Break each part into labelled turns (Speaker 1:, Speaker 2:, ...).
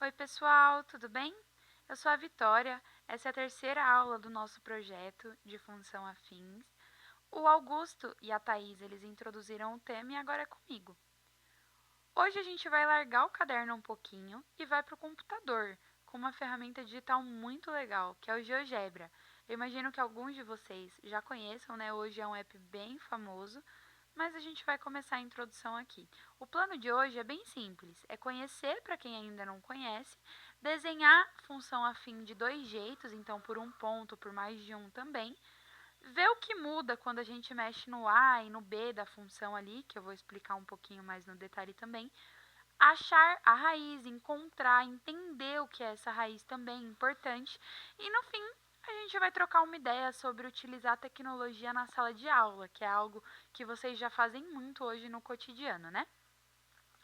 Speaker 1: Oi, pessoal, tudo bem? Eu sou a Vitória, essa é a terceira aula do nosso projeto de função afins. O Augusto e a Thaís, eles introduziram o tema e agora é comigo. Hoje a gente vai largar o caderno um pouquinho e vai para o computador, com uma ferramenta digital muito legal, que é o GeoGebra. Eu imagino que alguns de vocês já conheçam, né? Hoje é um app bem famoso, mas a gente vai começar a introdução aqui. O plano de hoje é bem simples, é conhecer, para quem ainda não conhece, desenhar função afim de dois jeitos, então por um ponto, por mais de um também, ver o que muda quando a gente mexe no A e no B da função ali, que eu vou explicar um pouquinho mais no detalhe também, achar a raiz, encontrar, entender o que é essa raiz também é importante, e no fim a gente vai trocar uma ideia sobre utilizar a tecnologia na sala de aula, que é algo que vocês já fazem muito hoje no cotidiano, né?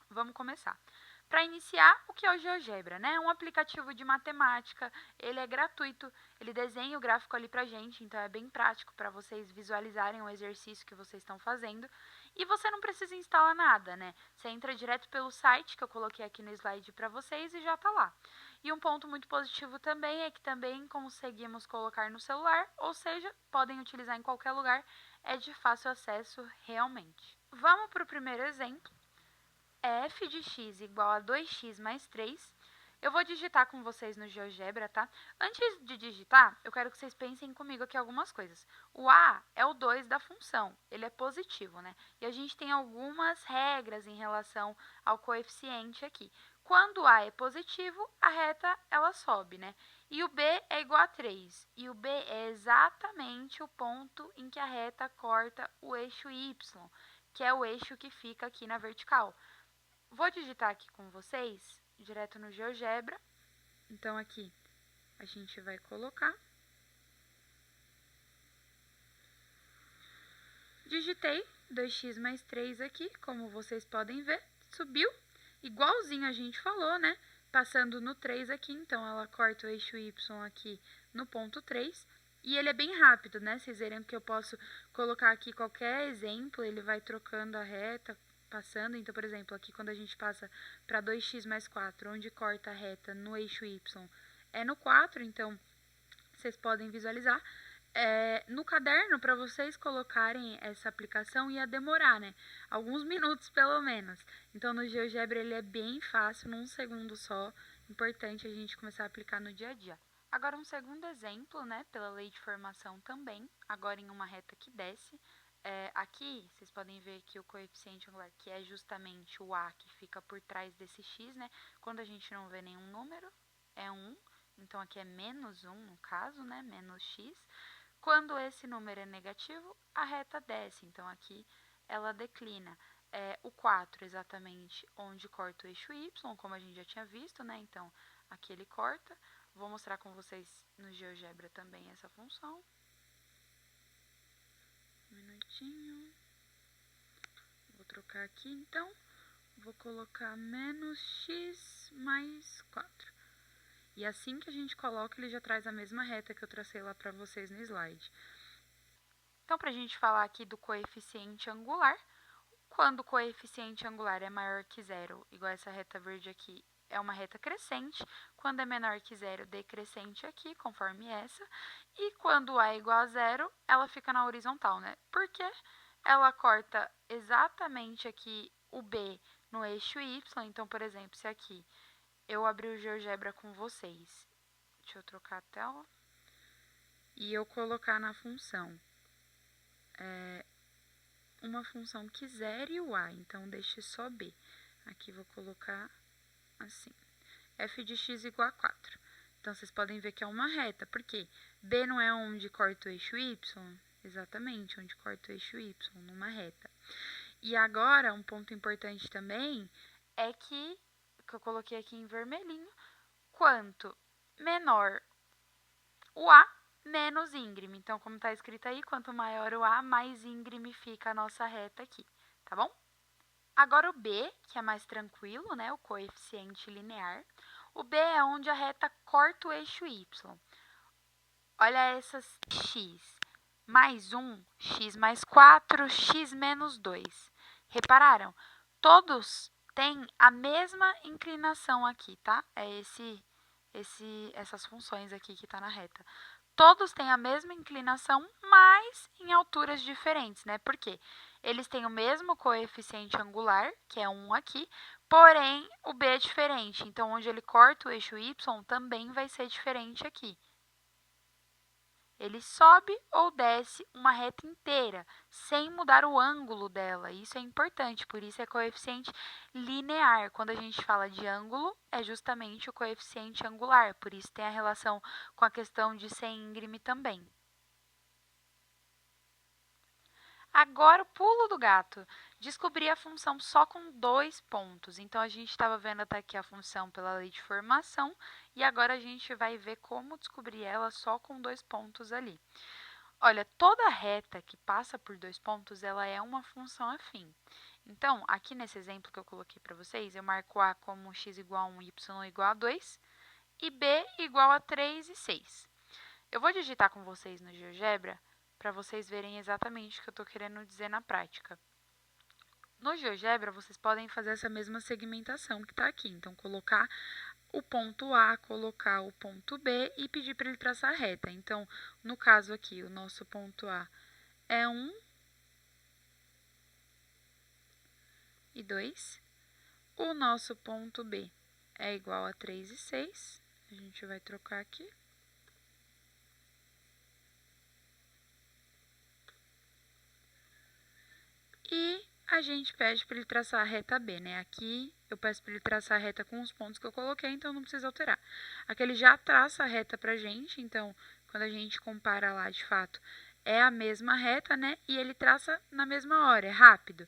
Speaker 1: Vamos começar. Para iniciar, o que é o GeoGebra, né? É um aplicativo de matemática, ele é gratuito, ele desenha o gráfico ali pra gente, então é bem prático para vocês visualizarem o exercício que vocês estão fazendo. E você não precisa instalar nada, né? Você entra direto pelo site que eu coloquei aqui no slide para vocês e já tá lá. E um ponto muito positivo também é que também conseguimos colocar no celular, ou seja, podem utilizar em qualquer lugar, é de fácil acesso realmente. Vamos para o primeiro exemplo. É f de x igual a 2x mais 3. Eu vou digitar com vocês no GeoGebra, tá? Antes de digitar, eu quero que vocês pensem comigo aqui algumas coisas. O a é o 2 da função, ele é positivo, né? E a gente tem algumas regras em relação ao coeficiente aqui. Quando o a é positivo, a reta ela sobe, né? E o b é igual a 3. E o b é exatamente o ponto em que a reta corta o eixo y, que é o eixo que fica aqui na vertical. Vou digitar aqui com vocês, direto no GeoGebra. Então, aqui a gente vai colocar. Digitei 2x mais 3 aqui, como vocês podem ver, subiu. Igualzinho a gente falou, né? Passando no 3 aqui, então ela corta o eixo y aqui no ponto 3. E ele é bem rápido, né? Vocês verem que eu posso colocar aqui qualquer exemplo, ele vai trocando a reta, passando. Então, por exemplo, aqui quando a gente passa para 2x mais 4, onde corta a reta no eixo y, é no 4, então vocês podem visualizar. No caderno, para vocês colocarem essa aplicação, ia demorar, né? Alguns minutos, pelo menos. Então, no GeoGebra, ele é bem fácil, num segundo só. Importante a gente começar a aplicar no dia a dia. Agora, um segundo exemplo, né? Pela lei de formação também. Agora, em uma reta que desce. Aqui, vocês podem ver que o coeficiente angular, que é justamente o A, que fica por trás desse x, né? Quando a gente não vê nenhum número, é 1. Então, aqui é menos 1, no caso, né? Menos x. Quando esse número é negativo, a reta desce. Então, aqui ela declina. O 4, exatamente, onde corta o eixo y, como a gente já tinha visto, né? Então, aqui ele corta. Vou mostrar com vocês no GeoGebra também essa função. Um minutinho. Vou trocar aqui, então. Vou colocar menos x mais 4. E assim que a gente coloca, ele já traz a mesma reta que eu tracei lá para vocês no slide. Então, para a gente falar aqui do coeficiente angular, quando o coeficiente angular é maior que zero, igual essa reta verde aqui, é uma reta crescente. Quando é menor que zero, decrescente aqui, conforme essa. E quando A é igual a zero, ela fica na horizontal, né? Porque ela corta exatamente aqui o B no eixo Y. Então, por exemplo, se aqui eu abrir o GeoGebra com vocês, deixa eu trocar a tela, e eu colocar na função uma função que zere o A, então deixe só B. Aqui vou colocar assim, f de x igual a 4. Então, vocês podem ver que é uma reta, porque B não é onde corta o eixo y? Exatamente, onde corta o eixo y, numa reta. E agora, um ponto importante também é que eu coloquei aqui em vermelhinho, quanto menor o A, menos íngreme. Então, como está escrito aí, quanto maior o A, mais íngreme fica a nossa reta aqui, tá bom? Agora o B, que é mais tranquilo, né, o coeficiente linear. O B é onde a reta corta o eixo Y. Olha essas x. Mais 1, x mais 4, x menos 2. Repararam? Todos tem a mesma inclinação aqui, tá? Essas funções aqui que está na reta. Todos têm a mesma inclinação, mas em alturas diferentes, né? Por quê? Eles têm o mesmo coeficiente angular, que é 1 aqui, porém o B é diferente. Então, onde ele corta o eixo Y, também vai ser diferente aqui. Ele sobe ou desce uma reta inteira, sem mudar o ângulo dela. Isso é importante, por isso é coeficiente linear. Quando a gente fala de ângulo, é justamente o coeficiente angular, por isso tem a relação com a questão de ser íngreme também. Agora, o pulo do gato. Descobri a função só com 2 pontos. Então, a gente estava vendo até aqui a função pela lei de formação. E agora, a gente vai ver como descobrir ela só com 2 pontos ali. Olha, toda reta que passa por 2 pontos, ela é uma função afim. Então, aqui nesse exemplo que eu coloquei para vocês, eu marco A como x igual a 1, y igual a 2 e B igual a 3 e 6. Eu vou digitar com vocês no GeoGebra para vocês verem exatamente o que eu estou querendo dizer na prática. No GeoGebra, vocês podem fazer essa mesma segmentação que está aqui. Então, colocar o ponto A, colocar o ponto B e pedir para ele traçar a reta. Então, no caso aqui, o nosso ponto A é 1 e 2. O nosso ponto B é igual a 3 e 6. A gente vai trocar aqui. E a gente pede para ele traçar a reta B, né? Aqui eu peço para ele traçar a reta com os pontos que eu coloquei, então não precisa alterar. Aqui ele já traça a reta para a gente, então quando a gente compara lá, de fato, é a mesma reta, né? E ele traça na mesma hora, é rápido.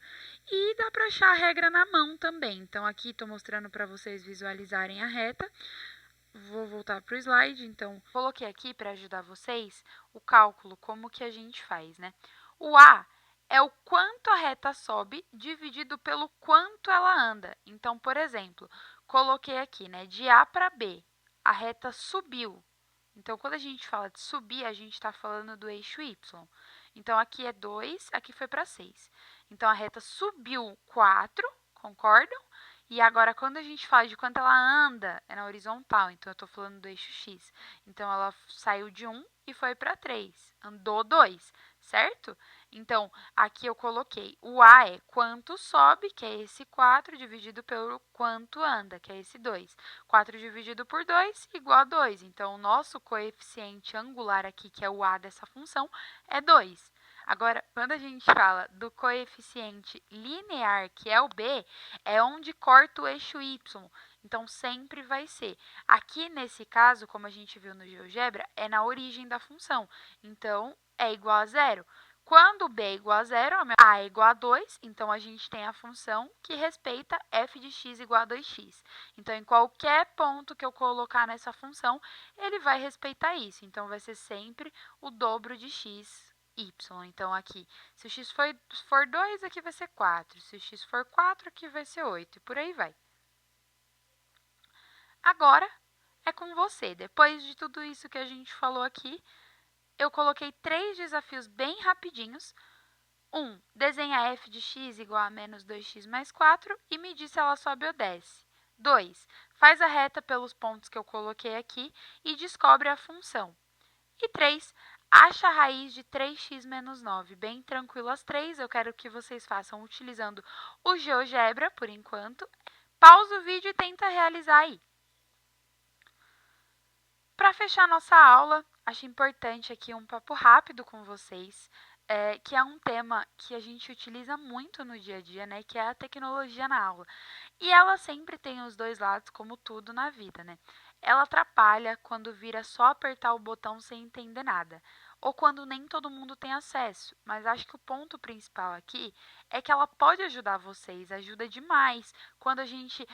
Speaker 1: E dá para achar a regra na mão também. Então aqui estou mostrando para vocês visualizarem a reta. Vou voltar para o slide, então coloquei aqui para ajudar vocês o cálculo, como que a gente faz, né? O A é o quanto a reta sobe dividido pelo quanto ela anda. Então, por exemplo, coloquei aqui, né, de A para B, a reta subiu. Então, quando a gente fala de subir, a gente está falando do eixo Y. Então, aqui é 2, aqui foi para 6. Então, a reta subiu 4, concordam? E agora, quando a gente fala de quanto ela anda, é na horizontal. Então, eu estou falando do eixo X. Então, ela saiu de 1 e foi para 3. Andou 2, certo? Então, aqui eu coloquei o A é quanto sobe, que é esse 4, dividido pelo quanto anda, que é esse 2. 4 dividido por 2 igual a 2. Então, o nosso coeficiente angular aqui, que é o A dessa função, é 2. Agora, quando a gente fala do coeficiente linear, que é o B, é onde corta o eixo Y. Então, sempre vai ser. Aqui, nesse caso, como a gente viu no GeoGebra, é na origem da função. Então, é igual a zero. Quando B é igual a zero, A é igual a 2, então a gente tem a função que respeita f de x igual a 2x. Então, em qualquer ponto que eu colocar nessa função, ele vai respeitar isso. Então, vai ser sempre o dobro de x, y. Então, aqui, se o x for 2, aqui vai ser 4. Se o x for 4, aqui vai ser 8. E por aí vai. Agora, é com você. Depois de tudo isso que a gente falou aqui, eu coloquei 3 desafios bem rapidinhos. 1. Desenha f de x igual a menos 2x mais 4 e medir se ela sobe ou desce. 2. Faz a reta pelos pontos que eu coloquei aqui e descobre a função. E 3. Acha a raiz de 3x menos 9. Bem tranquilo as 3. Eu quero que vocês façam utilizando o GeoGebra, por enquanto. Pausa o vídeo e tenta realizar aí. Para fechar nossa aula, acho importante aqui um papo rápido com vocês, que é um tema que a gente utiliza muito no dia a dia, né, que é a tecnologia na aula. E ela sempre tem os dois lados, como tudo na vida, né? Ela atrapalha quando vira só apertar o botão sem entender nada, ou quando nem todo mundo tem acesso. Mas acho que o ponto principal aqui é que ela pode ajudar vocês, ajuda demais quando a gente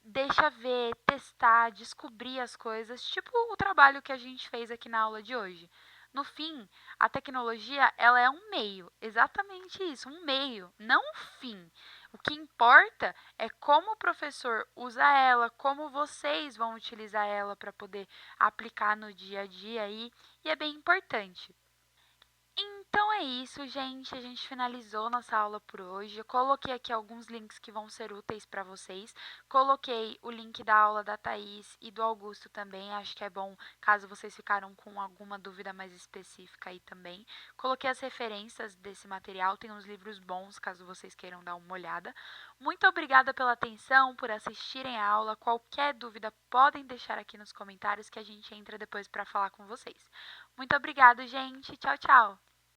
Speaker 1: deixa ver, testar, descobrir as coisas, tipo o trabalho que a gente fez aqui na aula de hoje. No fim, a tecnologia, ela é um meio, exatamente isso, um meio, não um fim. O que importa é como o professor usa ela, como vocês vão utilizar ela para poder aplicar no dia a dia aí, e é bem importante. Então é isso, gente. A gente finalizou nossa aula por hoje. Eu coloquei aqui alguns links que vão ser úteis para vocês. Coloquei o link da aula da Thaís e do Augusto também. Acho que é bom caso vocês ficaram com alguma dúvida mais específica aí também. Coloquei as referências desse material. Tem uns livros bons caso vocês queiram dar uma olhada. Muito obrigada pela atenção, por assistirem a aula. Qualquer dúvida podem deixar aqui nos comentários que a gente entra depois para falar com vocês. Muito obrigada, gente. Tchau, tchau.